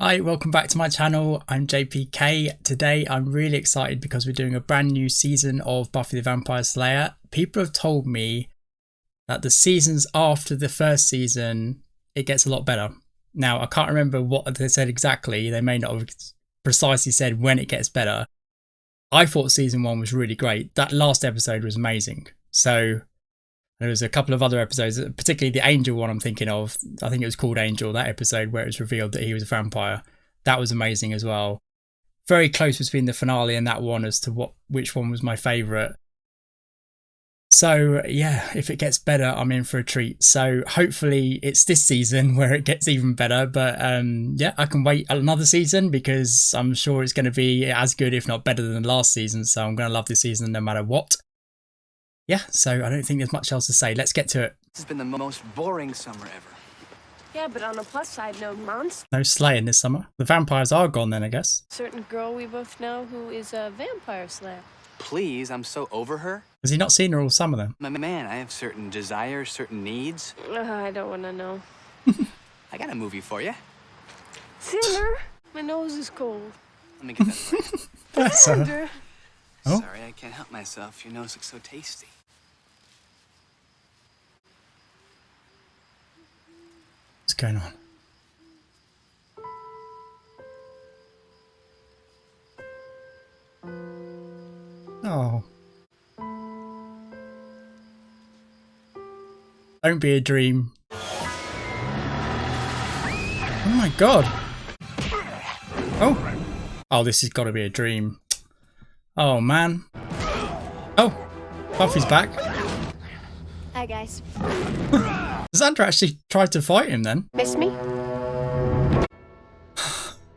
Hi, welcome back to my channel. I'm JPK. Today I'm really excited because we're doing a brand new season of Buffy the Vampire Slayer. People have told me that the seasons after the first season, it gets a lot better. Now, I can't remember what they said exactly. They may not have precisely said when it gets better. I thought season 1 was really great. That last episode was amazing. So there was a couple of other episodes, particularly the Angel one I'm thinking of. I think it was called Angel, that episode where it was revealed that he was a vampire. That was amazing as well. Very close between the finale and that one as to which one was my favourite. So yeah, if it gets better, I'm in for a treat. So hopefully it's this season where it gets even better. But yeah, I can wait another season because I'm sure it's going to be as good, if not better than last season. So I'm going to love this season no matter what. Yeah, so I don't think there's much else to say. Let's get to it. This has been the most boring summer ever. Yeah, but on the plus side, no monster. No slaying this summer. The vampires are gone then, I guess. Certain girl we both know who is a vampire slayer. Please, I'm so over her. Has he not seen her all summer then? My man, I have certain desires, certain needs. I don't want to know. I got a movie for you. Cinder, my nose is cold. Let me get that. Cinder. Oh. Sorry, I can't help myself. Your nose looks so tasty. What's going on? Oh. Don't be a dream. Oh my god. Oh. Oh, this has got to be a dream. Oh man. Oh. Buffy's back. Hi, guys. Sandra actually tried to fight him then. Miss me? That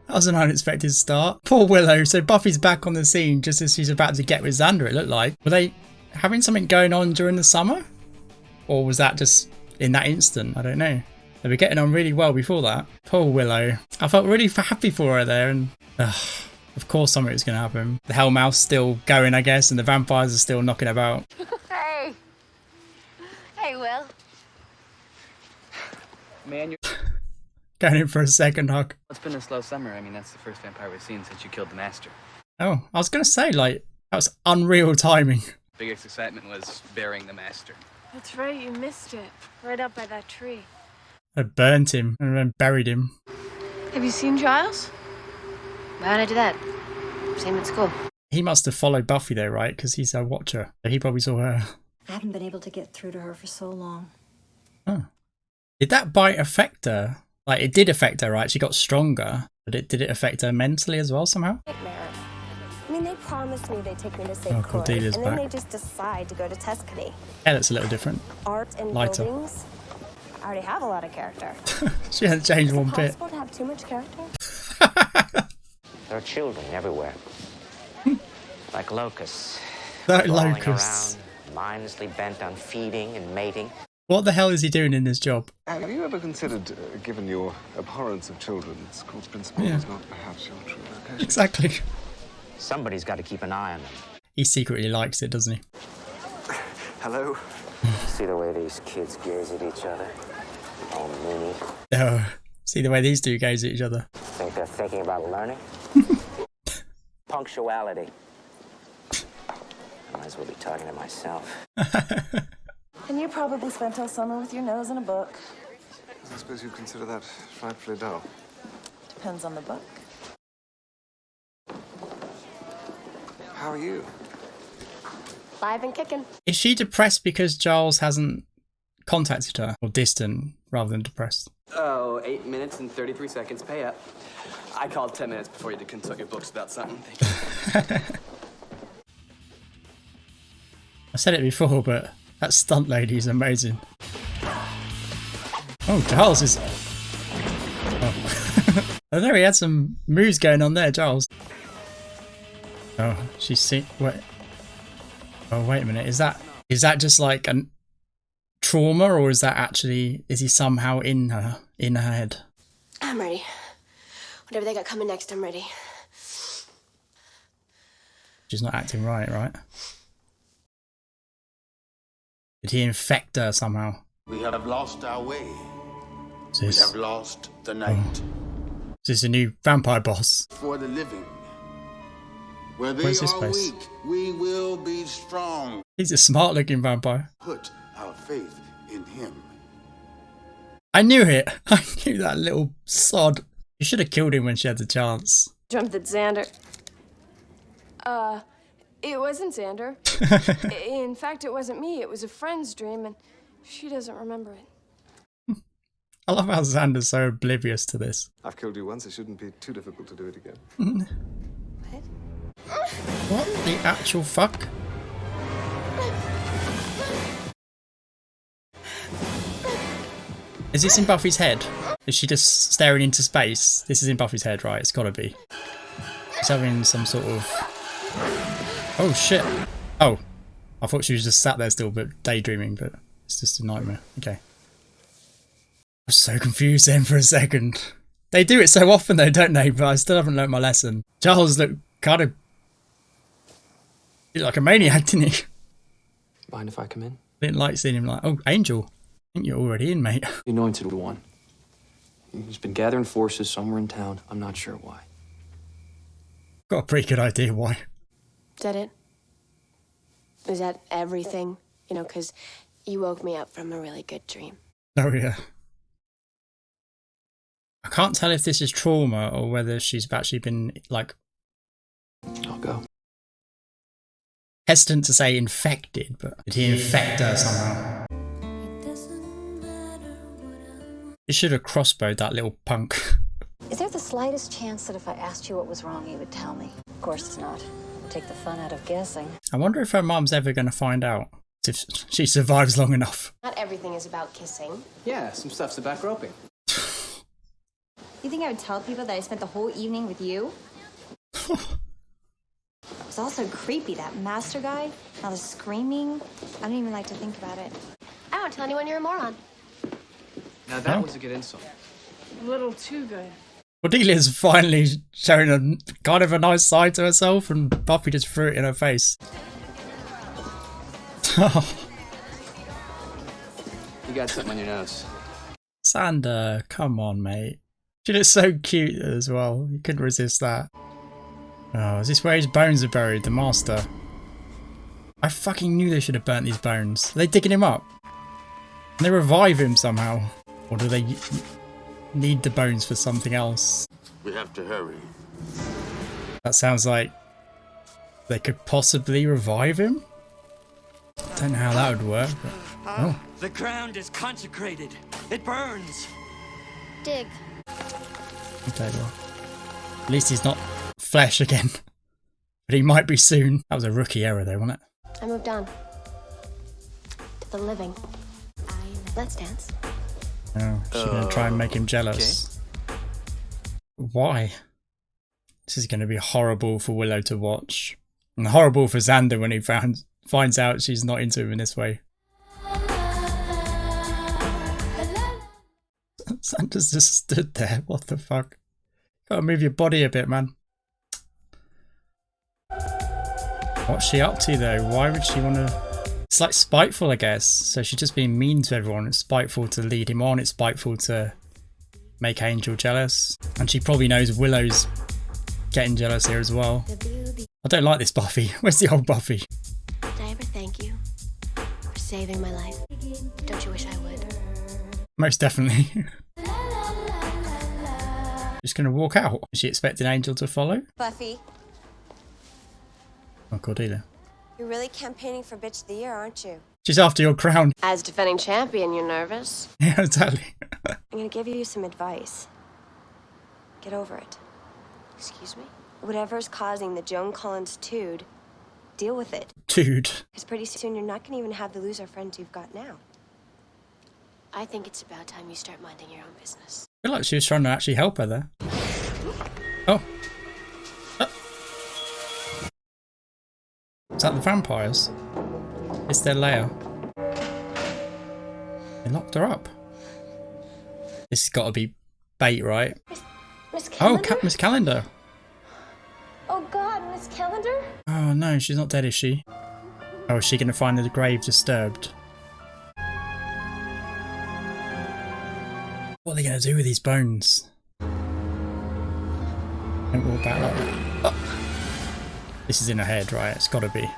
was an unexpected start. Poor Willow. So Buffy's back on the scene just as she's about to get with Xander, it looked like. Were they having something going on during the summer? Or was that just in that instant? I don't know. They were getting on really well before that. Poor Willow. I felt really happy for her there. And of course something was going to happen. The Hellmouth's still going, I guess. And the vampires are still knocking about. Hey. Hey, Will. Man, you're... Going in for a second hug. It's been a slow summer. I mean, that's the first vampire we've seen since you killed the master. Oh, I was going to say, like, that was unreal timing. Biggest excitement was burying the master. That's right, you missed it. Right up by that tree. I burnt him and then buried him. Have you seen Giles? Why'd I do that? Same at school. He must have followed Buffy though, right? Because he's a watcher. So he probably saw her. I haven't been able to get through to her for so long. Oh. Did that bite affect her? Like, it did affect her, right? She got stronger. But did it affect her mentally as well somehow? Nightmare. I mean, they promised me they'd take me to St. Oh, Croix, Cordelia's and then back. they just decide to go to Tuscany. Yeah, that's a little different. Art and Lighter. buildings. I already have a lot of character. She hasn't changed one Is it bit. possible to have too much character? There are children everywhere. Like locusts. Like crawling locusts. around, mindlessly bent on feeding and mating. What the hell is he doing in this job? Have you ever considered, given your abhorrence of children, school's principal is not perhaps your true vocation? Exactly. Somebody's got to keep an eye on them. He secretly likes it, doesn't he? Hello? See the way these kids gaze at each other? All moony. Oh, see the way these two gaze at each other. Think they're thinking about learning? Punctuality. I might as well be talking to myself. And you probably spent all summer with your nose in a book. I suppose you consider that frightfully dull. Depends on the book. How are you? Live and kicking. Is she depressed because Giles hasn't contacted her? Or distant rather than depressed? Oh, 8 minutes and 33 seconds. Pay up. I called 10 minutes before you had to consult your books about something. Thank you. I said it before, but that stunt lady is amazing. Oh, Giles is... Oh. I know he had some moves going on there, Giles. Oh, she's seen... Wait. Oh, wait a minute. Is that just like a trauma, or is that actually... Is he somehow in her head? I'm ready. Whatever they got coming next, I'm ready. She's not acting right? Did he infect her somehow? We have lost our way. What's We this? have lost the night. This is a new vampire boss. For the living. Where they Where's this are place? weak, we will be strong. He's a smart looking vampire. Put our faith in him. I knew it. I knew that little sod. You should have killed him when she had the chance. Dreamt that Xander. It wasn't Xander. In fact, it wasn't me. It was a friend's dream, and she doesn't remember it. I love how Xander's so oblivious to this. I've killed you once, it shouldn't be too difficult to do it again. What the actual fuck? Is this in Buffy's head? Is she just staring into space? This is in Buffy's head, right? It's gotta be. She's having some sort of... Oh shit. Oh. I thought she was just sat there still, but daydreaming, but it's just a nightmare. Okay. I was so confused then for a second. They do it so often though, don't they? But I still haven't learnt my lesson. Giles looked kind of... like a maniac, didn't he? Mind if I come in? Didn't like seeing him like, oh, Angel. I think you're already in, mate. The Anointed One. He's been gathering forces somewhere in town. I'm not sure why. Got a pretty good idea why. Is that it? Is that everything? You know, because you woke me up from a really good dream. Oh, yeah. I can't tell if this is trauma or whether she's actually been, like... I'll go. hesitant to say infected, but did he infect her somehow? He should have crossbowed that little punk. Is there the slightest chance that if I asked you what was wrong, you would tell me? Of course it's not. Take the fun out of guessing. I wonder if her mum's ever going to find out. If she survives long enough. Not everything is about kissing. Yeah, some stuff's about groping. You think I would tell people that I spent the whole evening with you? It was also creepy, that master guy. All the screaming. I don't even like to think about it. I won't tell anyone you're a moron. Now that was a good insult. A little too good. Cordelia's finally showing a kind of a nice side to herself, and Buffy just threw it in her face. You got something on your nose. Xander, come on, mate. She looks so cute as well. You couldn't resist that. Oh, is this where his bones are buried? The master. I fucking knew they should have burnt these bones. Are they digging him up? Can they revive him somehow? Or do they need the bones for something else? We have to hurry. That sounds like they could possibly revive him? Don't know how that would work. But... Oh. The ground is consecrated. It burns. Dig. Okay, well. At least he's not flesh again. But he might be soon. That was a rookie error though, wasn't it? I moved on. To the living. Let's dance. Oh, she's going to try and make him jealous. Okay. Why? This is going to be horrible for Willow to watch. And horrible for Xander when he finds out she's not into him in this way. Xander's just stood there. What the fuck? Gotta move your body a bit, man. What's she up to though? Why would she want to... It's like spiteful, I guess. So she's just being mean to everyone. It's spiteful to lead him on. It's spiteful to make Angel jealous. And she probably knows Willow's getting jealous here as well. I don't like this Buffy. Where's the old Buffy? Did I ever thank you for saving my life? Don't you wish I would? Most definitely. Just gonna walk out. Is she expecting Angel to follow? Buffy, Oh, Cordelia. you're really campaigning for Bitch of the Year, aren't you? She's after your crown. As defending champion, you're nervous? Yeah, exactly. I'm gonna give you some advice. Get over it. Excuse me? Whatever's causing the Joan Collins tude, deal with it. Dude. Because pretty soon you're not gonna even have the loser friends you've got now. I think it's about time you start minding your own business. I feel like she was trying to actually help her there. Oh. Is that the vampires? It's their lair. They locked her up. This has got to be bait, right? Miss Calendar? Oh, Miss Calendar. Oh God, Miss Calendar? Oh no, she's not dead, is she? Oh, is she going to find the grave disturbed? What are they going to do with these bones? Don't walk out like that. Oh. This is in her head, right? It's gotta be.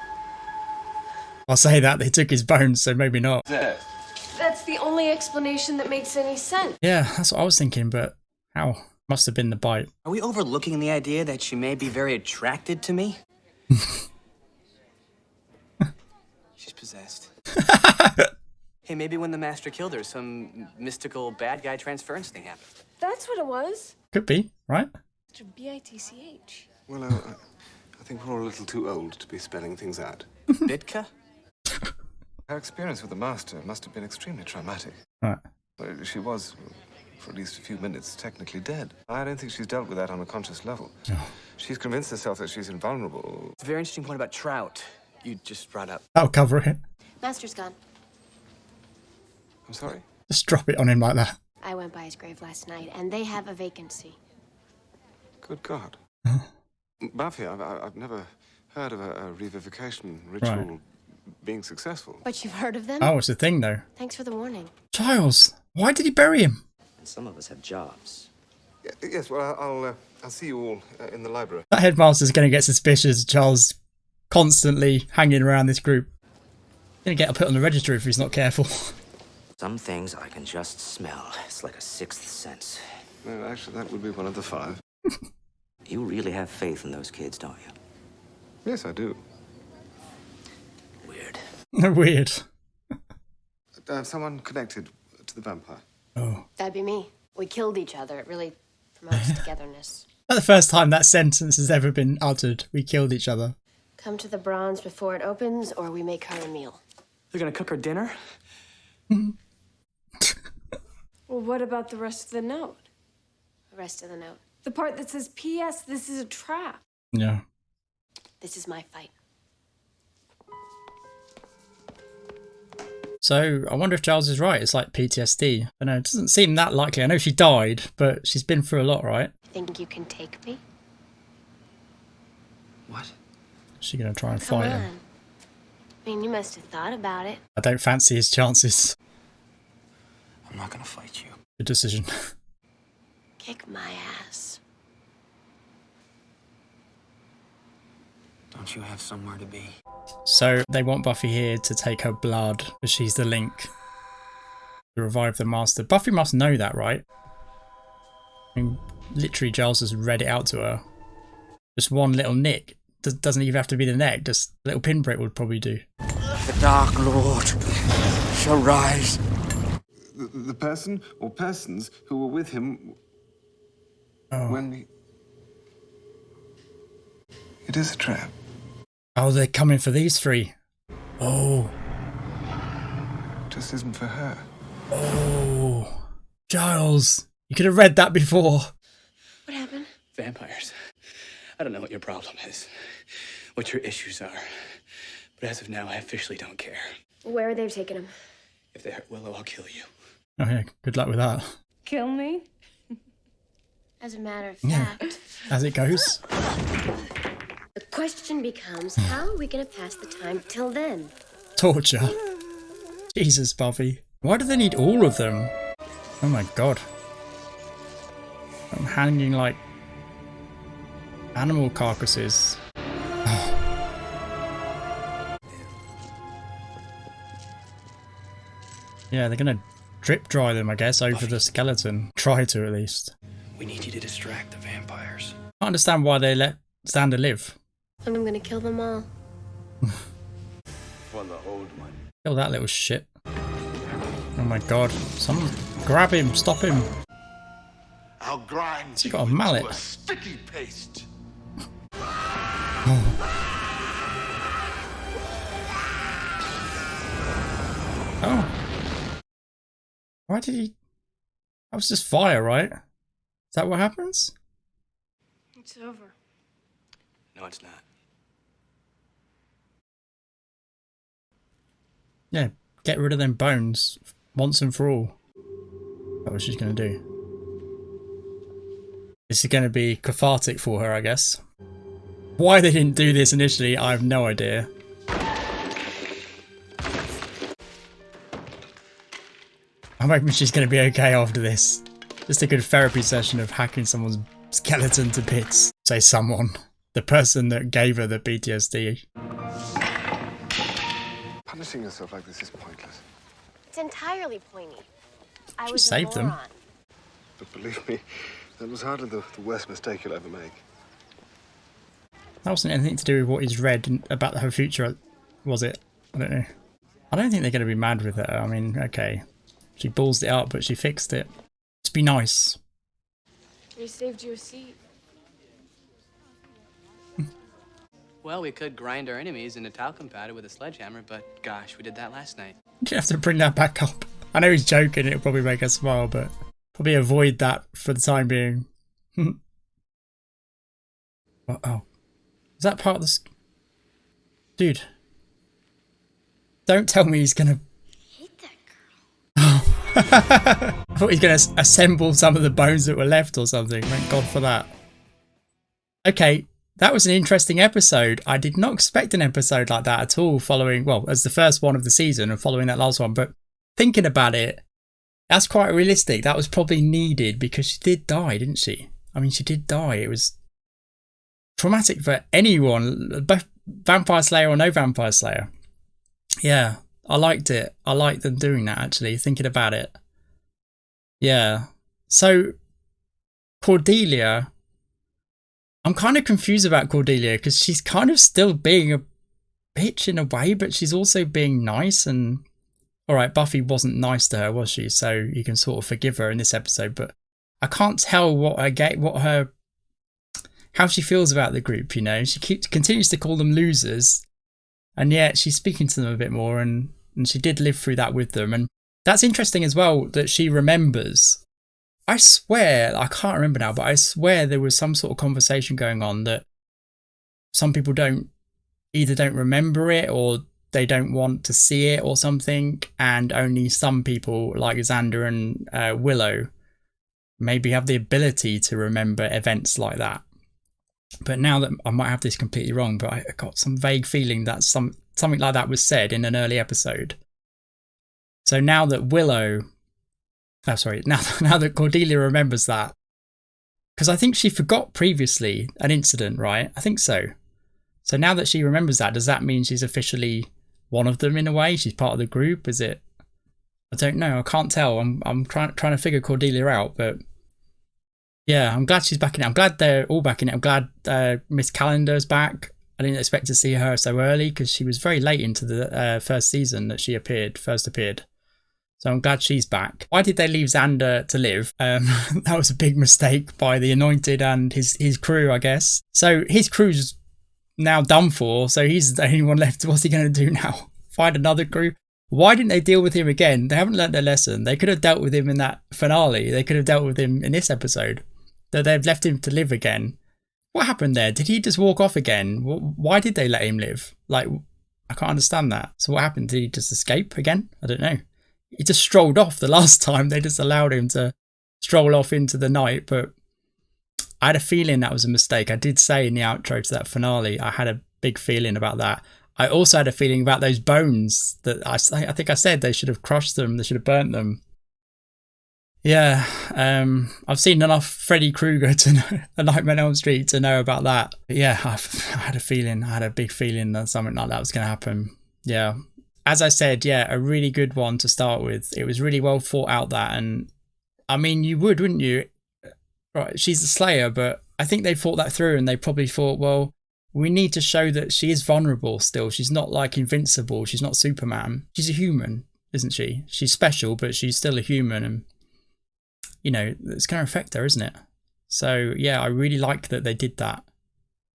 I'll say that, they took his bones, so maybe not. That's the only explanation that makes any sense. Yeah, that's what I was thinking, but how? Must have been the bite. Are we overlooking the idea that she may be very attracted to me? She's possessed. Hey, maybe when the master killed her, some mystical bad guy transference thing happened. That's what it was. Could be, right? Mr. B-I-T-C-H. Well, I think we're all a little too old to be spelling things out. Bitka? Her experience with the master must have been extremely traumatic. Right. Well, she was, for at least a few minutes, technically dead. I don't think she's dealt with that on a conscious level. Oh. She's convinced herself that she's invulnerable. It's a very interesting point about Trout you just brought up. I'll cover it. Master's gone. I'm sorry? Just drop it on him like that. I went by his grave last night, and they have a vacancy. Good God. Huh? Buffy, I've never heard of a revivification ritual Right. being successful. But you've heard of them? Oh, it's a thing though. Thanks for the warning. Giles, why did he bury him? And some of us have jobs. Yes, well, I'll see you all in the library. That headmaster's going to get suspicious. Giles constantly hanging around this group. Going to get put on the register if he's not careful. Some things I can just smell. It's like a sixth sense. No, actually, that would be one of the 5. You really have faith in those kids, don't you? Yes, I do. Weird. Weird. Someone connected to the vampire. Oh. That'd be me. We killed each other. It really promotes togetherness. That's the first time that sentence has ever been uttered. We killed each other. Come to the bronze before it opens, or we make her a meal. They're gonna cook her dinner? Well, what about the rest of the note? The rest of the note. The part that says, P.S. This is a trap. Yeah. This is my fight. So I wonder if Giles is right. It's like PTSD. I know it doesn't seem that likely. I know she died, but she's been through a lot, right? Think you can take me? What? Is she going to try and Come fight on. him? I mean, you must have thought about it. I don't fancy his chances. I'm not gonna fight you. Good decision. Kick my ass. Don't you have somewhere to be? So they want Buffy here to take her blood, because she's the link to revive the master. Buffy must know that, right? I mean, literally Giles has read it out to her. Just one little nick. Doesn't even have to be the neck, just a little pinprick would probably do. The Dark Lord shall rise. The person or persons who were with him when he... It is a trap. Oh, they're coming for these 3. Oh. Just isn't for her. Oh. Giles, you could have read that before. What happened? Vampires. I don't know what your problem is, what your issues are, but as of now, I officially don't care. Where are they taking him? If they hurt Willow, I'll kill you. Oh yeah, good luck with that. Kill me? As a matter of Yeah. fact, As it goes. the question becomes, how are we going to pass the time till then? Torture. Jesus, Buffy. Why do they need all of them? Oh my god. I'm hanging like animal carcasses. Yeah, they're gonna drip dry them, I guess, over Buffy. the skeleton. Try to, at least. We need you to distract the vampires. I understand why they let Xander live. I'm going to kill them all. For the old one. Kill that little shit. Oh my god. Someone grab him, stop him. I'll grind Has he you got a mallet? into a sticky paste. Oh. Why did he... That was just fire, right? Is that what happens? It's over. No, it's not. Yeah, get rid of them bones once and for all. That's what she's going to do. This is going to be cathartic for her, I guess. Why they didn't do this initially, I have no idea. I'm hoping she's going to be okay after this. Just a good therapy session of hacking someone's skeleton to bits. Say someone. The person that gave her the PTSD. Punishing yourself like this is pointless. It's entirely pointy. I She was saved a them. moron. But believe me, that was hardly the worst mistake you'll ever make. That wasn't anything to do with what he's read about her future, was it? I don't know. I don't think they're going to be mad with her. I mean, okay. She ballsed it up, but she fixed it. Just be nice. We saved you a seat. Well, we could grind our enemies into talcum powder with a sledgehammer, but gosh, we did that last night. You have to bring that back up. I know he's joking, it'll probably make us smile, but probably avoid that for the time being. Oh. Is that part of this? Dude. Don't tell me he's gonna... Hate that girl. I thought he's gonna assemble some of the bones that were left or something. Thank God for that. Okay. That was an interesting episode. I did not expect an episode like that at all following, well, as the first one of the season and following that last one. But thinking about it, that's quite realistic. That was probably needed because she did die, didn't she? I mean, she did die. It was traumatic for anyone, both Vampire Slayer or no Vampire Slayer. Yeah, I liked it. I liked them doing that, actually, thinking about it. Yeah. So, Cordelia... I'm kind of confused about Cordelia because she's kind of still being a bitch in a way, but she's also being nice. And all right, Buffy wasn't nice to her, was she? So you can sort of forgive her in this episode, but I can't tell how she feels about the group. You know, she continues to call them losers, and yet she's speaking to them a bit more, and she did live through that with them, and that's interesting as well that she remembers. I swear, I can't remember now, but I swear there was some sort of conversation going on that some people either don't remember it or they don't want to see it or something, and only some people like Xander and Willow maybe have the ability to remember events like that. But now that I might have this completely wrong, but I got some vague feeling that something like that was said in an early episode. So now that now that Cordelia remembers that, because I think she forgot previously an incident, right? I think so. So now that she remembers that, does that mean she's officially one of them in a way? She's part of the group? Is it? I don't know. I can't tell. I'm trying to figure Cordelia out, but yeah, I'm glad she's back in it. I'm glad they're all back in it. I'm glad Miss Calendar's back. I didn't expect to see her so early because she was very late into the first season that she first appeared. So I'm glad she's back. Why did they leave Xander to live? That was a big mistake by the Anointed and his crew, I guess. So his crew's now done for, so he's the only one left. What's he going to do now? Find another crew? Why didn't they deal with him again? They haven't learned their lesson. They could have dealt with him in that finale. They could have dealt with him in this episode. That they've left him to live again. What happened there? Did he just walk off again? Why did they let him live? Like, I can't understand that. So what happened? Did he just escape again? I don't know. He just strolled off the last time. They just allowed him to stroll off into the night, but I had a feeling that was a mistake. I did say in the outro to that finale, I had a big feeling about that. I also had a feeling about those bones that I think I said they should have crushed them. They should have burnt them. Yeah, I've seen enough Freddy Krueger to know, A Nightmare on Elm Street to know about that. But yeah, I had a big feeling that something like that was going to happen. Yeah. As I said, yeah, a really good one to start with. It was really well thought out, that. And I mean, you would, wouldn't you? Right, she's the Slayer, but I think they thought that through and they probably thought, well, we need to show that she is vulnerable still. She's not like invincible. She's not Superman. She's a human, isn't she? She's special, but she's still a human. And, you know, it's going to affect her, isn't it? So, yeah, I really like that they did that.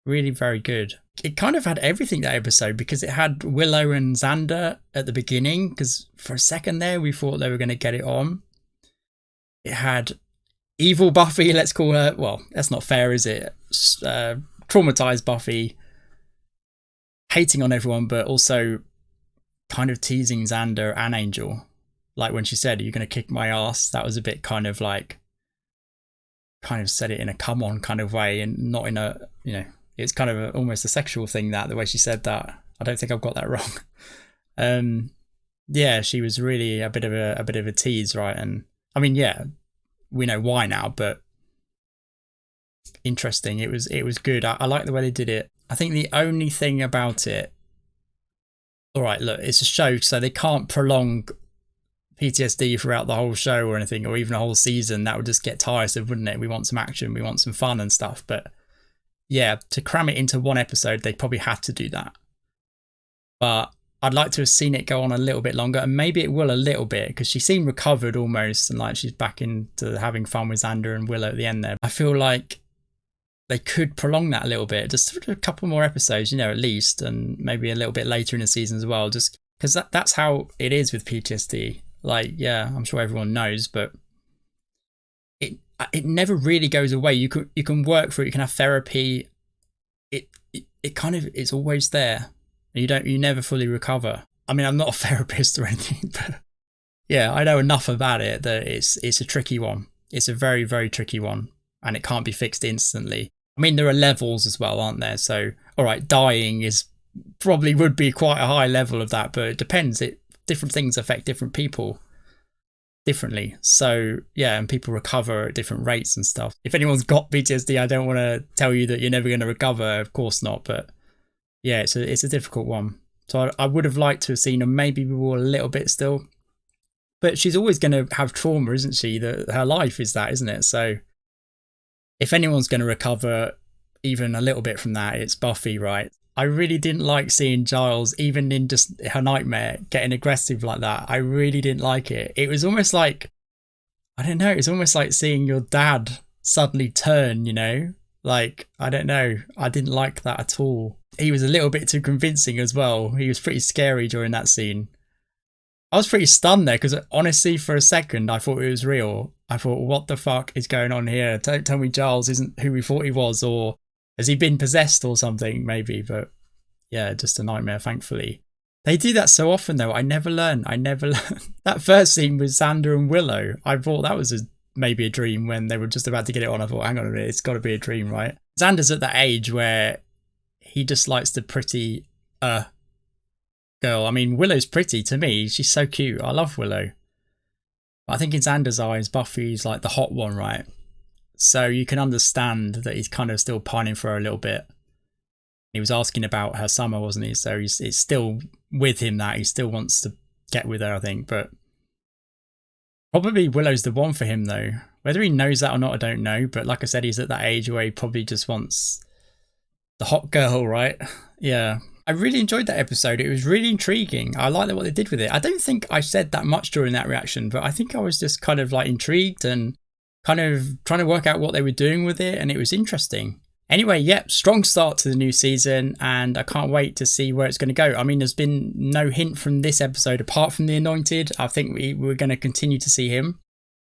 Really very good. It kind of had everything, that episode, because it had Willow and Xander at the beginning, because for a second there we thought they were going to get it on. It had evil Buffy, let's call her. Well, that's not fair, is it? Traumatized Buffy, hating on everyone, but also kind of teasing Xander and Angel. Like when she said, "Are you going to kick my ass?" That was a bit kind of like, kind of said it in a come on kind of way, and not in a, you know, it's kind of almost a sexual thing, that the way she said that. I don't think I've got that wrong. Yeah, she was really a bit of a tease, right? And I mean, yeah, we know why now, but interesting. It was good. I like the way they did it. I think the only thing about it, all right, look, it's a show, so they can't prolong PTSD throughout the whole show or anything, or even a whole season. That would just get tiresome, wouldn't it? We want some action, we want some fun and stuff. But yeah, to cram it into one episode, they probably had to do that. But I'd like to have seen it go on a little bit longer, and maybe it will a little bit, because she seemed recovered almost, and like she's back into having fun with Xander and Willow at the end there. I feel like they could prolong that a little bit, just sort of a couple more episodes, you know, at least, and maybe a little bit later in the season as well, just because that's how it is with PTSD. Like, yeah, I'm sure everyone knows, but it never really goes away. You can work through it, you can have therapy. It kind of, it's always there. You never fully recover. I mean, I'm not a therapist or anything, but yeah, I know enough about it that it's a tricky one. It's a very, very tricky one, and it can't be fixed instantly. I mean, there are levels as well, aren't there? So, all right, dying is probably would be quite a high level of that, but it depends. Different things affect different people differently. So yeah, and people recover at different rates and stuff. If anyone's got PTSD, I don't want to tell you that you're never going to recover. Of course not, but yeah, it's a difficult one. So I would have liked to have seen her maybe a little bit still. But she's always going to have trauma, isn't she? Her life is that, isn't it? So if anyone's going to recover even a little bit from that, it's Buffy, right? I really didn't like seeing Giles, even in just her nightmare, getting aggressive like that. I really didn't like it. It was almost like, I don't know, it's almost like seeing your dad suddenly turn, you know? Like, I don't know. I didn't like that at all. He was a little bit too convincing as well. He was pretty scary during that scene. I was pretty stunned there because honestly, for a second, I thought it was real. I thought, what the fuck is going on here? Don't tell me Giles isn't who we thought he was, or has he been possessed or something, maybe? But yeah, just a nightmare, thankfully. They do that so often, though. I never learn. That first scene with Xander and Willow, I thought that was maybe a dream when they were just about to get it on. I thought, hang on a minute, it's got to be a dream, right? Xander's at that age where he just likes the pretty girl. I mean, Willow's pretty to me. She's so cute. I love Willow. But I think in Xander's eyes, Buffy's like the hot one, right? So you can understand that he's kind of still pining for her a little bit. He was asking about her summer, wasn't he? So it's still with him that he still wants to get with her, I think. But probably Willow's the one for him, though. Whether he knows that or not, I don't know. But like I said, he's at that age where he probably just wants the hot girl, right? Yeah. I really enjoyed that episode. It was really intriguing. I like what they did with it. I don't think I said that much during that reaction, but I think I was just kind of like intrigued and kind of trying to work out what they were doing with it, and it was interesting. Anyway, yep, strong start to the new season, and I can't wait to see where it's going to go. I mean, there's been no hint from this episode apart from the Anointed. I think we're going to continue to see him,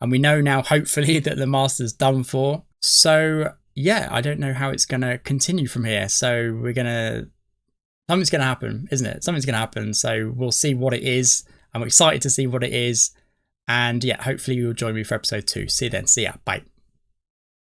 and we know now, hopefully, that the Master's done for. So yeah, I don't know how it's going to continue from here. So something's going to happen, isn't it? Something's going to happen. So we'll see what it is. I'm excited to see what it is. And yeah, hopefully you'll join me for episode 2. See you then. See ya. Bye.